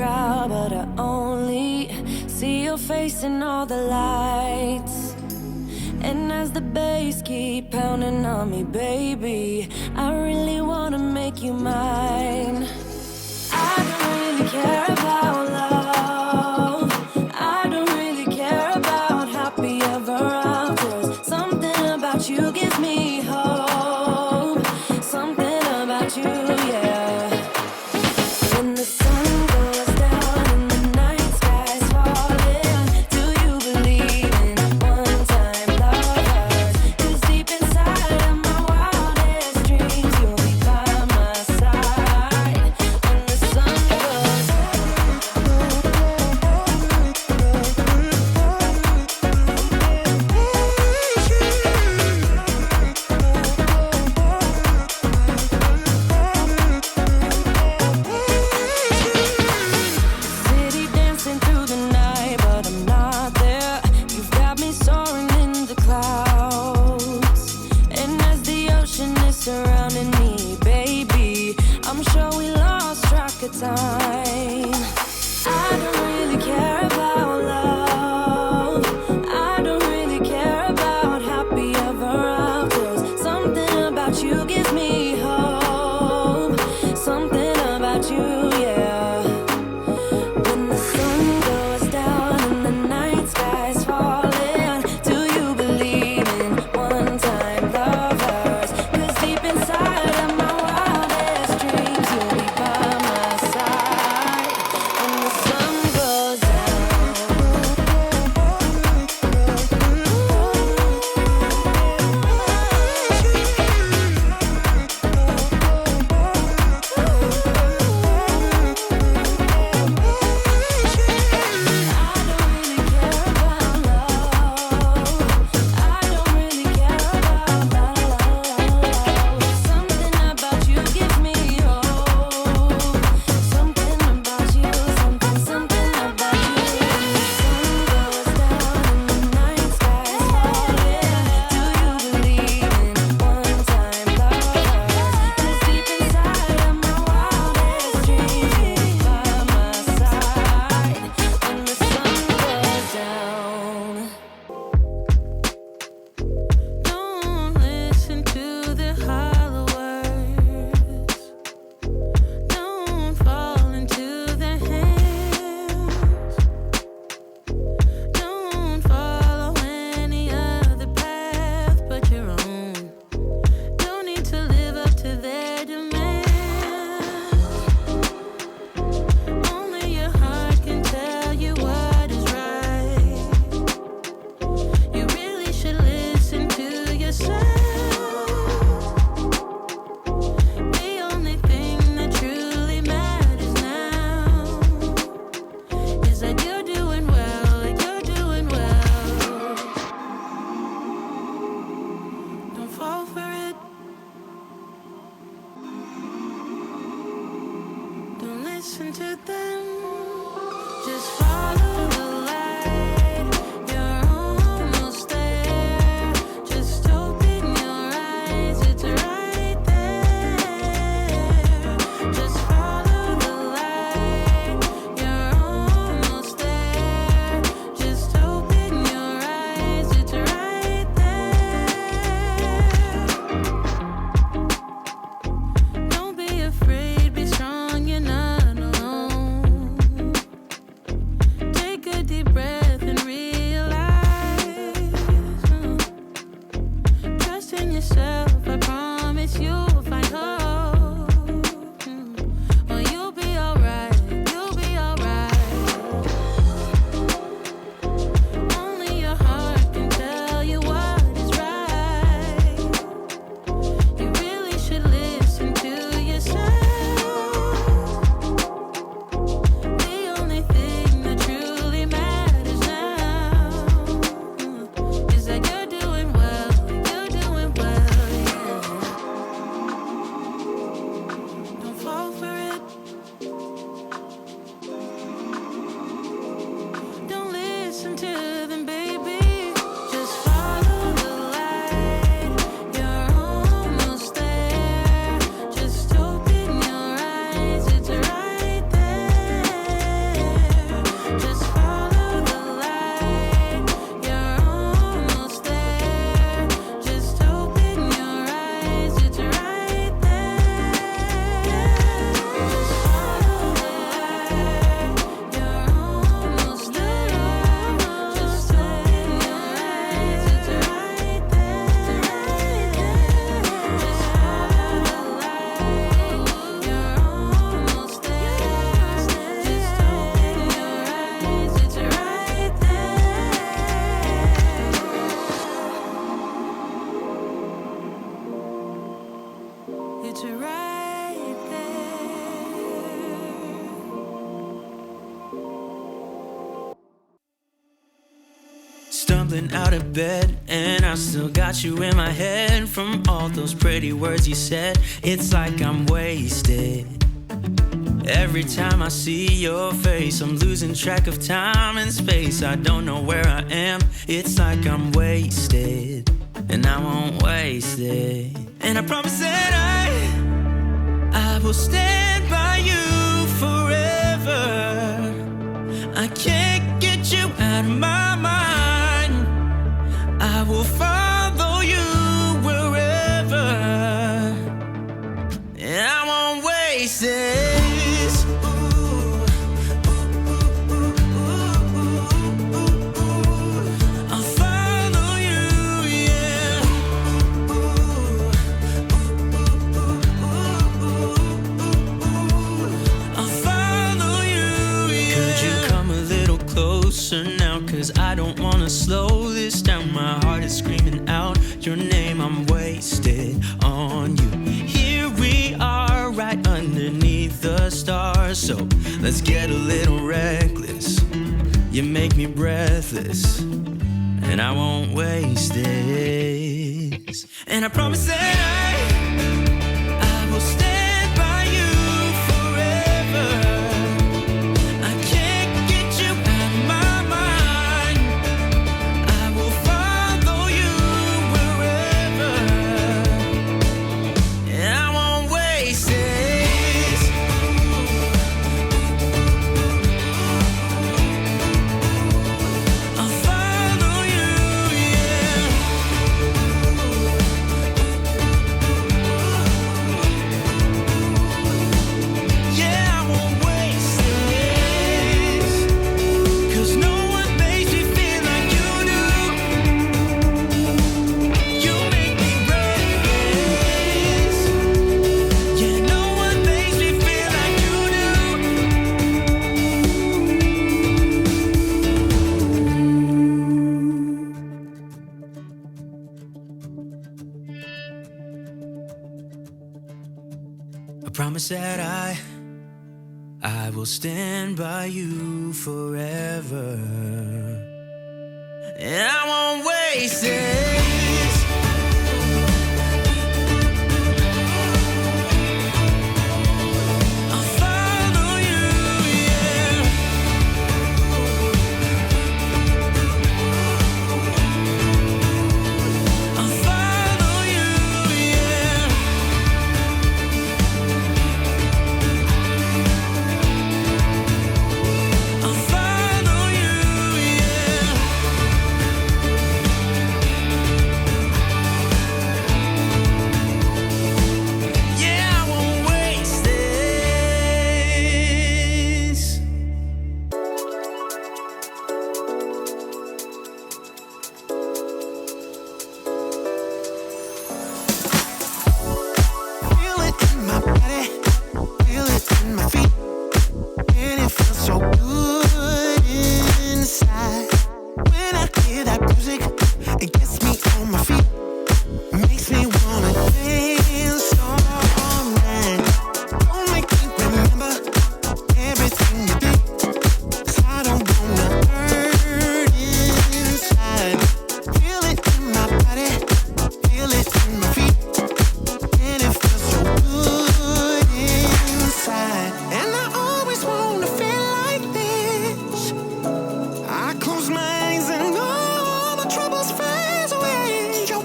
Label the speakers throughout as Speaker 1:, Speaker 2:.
Speaker 1: crowd, but I only see your face in all the lights. And as the bass keep pounding on me, baby, I really wanna make you mine. I don't really care about love. I don't really care about happy ever afters. Something about you gives me hope. Something about you, yeah. When the sun goes down and the night sky's falling, do you believe in one-time lovers? 'Cause deep inside of my wildest dreams, you'll be by my side. When the sun goes city dancing through the night, but I'm not there. You've got me soaring in the clouds. And as the ocean is surrounding me, baby, I'm sure we lost track of time. I don't really care about love. I don't really care about happy ever afters. Something about you gives me hope. Something about you, yeah. When the sun goes down and the night sky's falling, do you believe in one-time lovers? 'Cause deep inside of my wildest dreams, you'll be by my side. When the sun goes down. Listen to them. Just follow the light. You're almost there. Just open your eyes. It's right there. Just follow the light. You're almost there. Just open your eyes. It's right there. Don't be afraid. Be strong. You're not alone. Take a
Speaker 2: stumbling out of bed, and I still got you in my head from all those pretty words you said. It's like I'm wasted. Every time I see your face, I'm losing track of time and space. I don't know where I am. It's like I'm wasted, and I won't waste it. And I promise that I will stand by you forever. I can't get you out of my mind. I will follow you wherever, and I won't waste it. Now, cause I don't wanna slow this down. My heart is screaming out your name. I'm wasted on you. Here we are, right underneath the stars. So let's get a little reckless. You make me breathless, and I won't waste this. And I promise that I will stand by you forever. Promise that I will stand by you forever, and I won't waste it. Close my eyes and all my troubles fade away. Your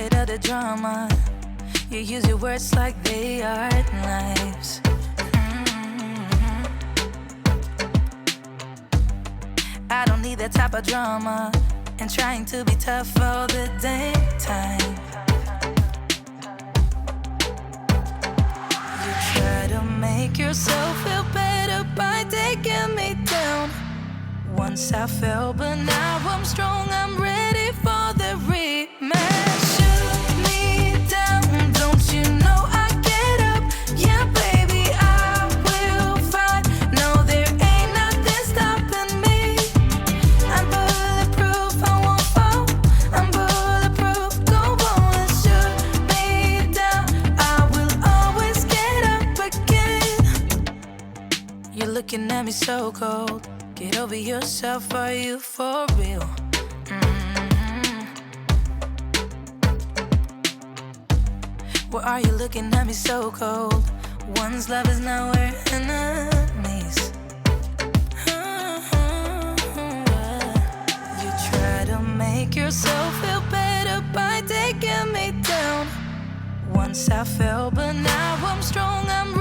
Speaker 1: afraid of the drama. You use your words like they are knives. I don't need that type of drama. And trying to be tough all the daytime. You try to make yourself feel better by taking me down. Once I fell, but now I'm strong. I'm ready for the rematch. Shoot me down, don't you know I get up? Yeah, baby, I will fight. No, there ain't nothing stopping me. I'm bulletproof, I won't fall. I'm bulletproof, go on and shoot me down. I will always get up again. You're looking at me so cold. Get over yourself, are you for real? Why are you looking at me so cold? One's love is now we're enemies. You try to make yourself feel better by taking me down. Once I fell, but now I'm strong, I'm